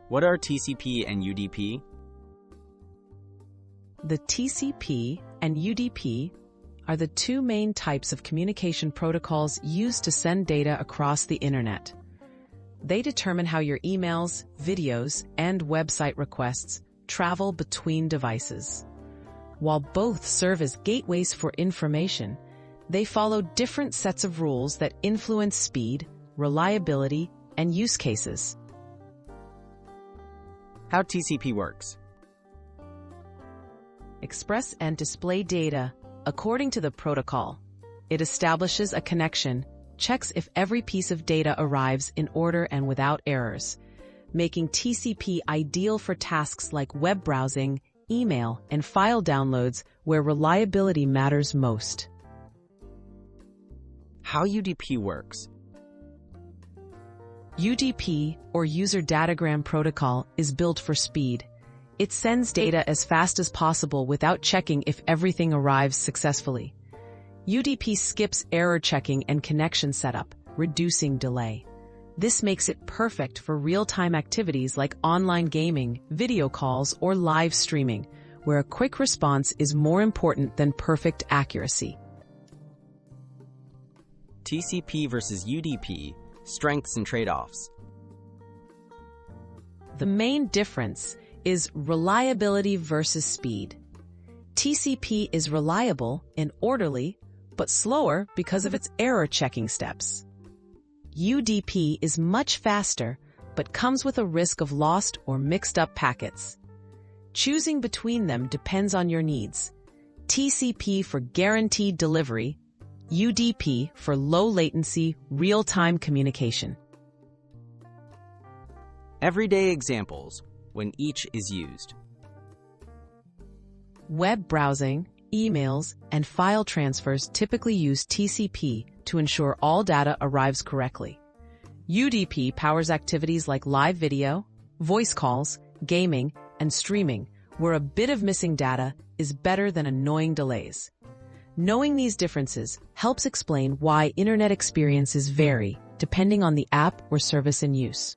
What are TCP and UDP? The TCP and UDP are the two main types of communication protocols used to send data across the Internet. They determine how your emails, videos, and website requests travel between devices. While both serve as gateways for information, they follow different sets of rules that influence speed, reliability, and use cases. How TCP works. Express and display data according to the protocol. It establishes a connection, checks if every piece of data arrives in order and without errors, making TCP ideal for tasks like web browsing, email, and file downloads where reliability matters most. How UDP works. UDP, or User Datagram Protocol, is built for speed. It sends data as fast as possible without checking if everything arrives successfully. UDP skips error checking and connection setup, reducing delay. This makes it perfect for real-time activities like online gaming, video calls, or live streaming, where a quick response is more important than perfect accuracy. TCP versus UDP, strengths and trade-offs. The main difference is reliability versus speed. TCP is reliable and orderly, but slower because of its error checking steps. UDP is much faster, but comes with a risk of lost or mixed up packets. Choosing between them depends on your needs. TCP for guaranteed delivery, UDP for low latency, real-time communication. Everyday examples when each is used. Web browsing, emails, and file transfers typically use TCP to ensure all data arrives correctly. UDP powers activities like live video, voice calls, gaming, and streaming, where a bit of missing data is better than annoying delays. Knowing these differences helps explain why Internet experiences vary depending on the app or service in use.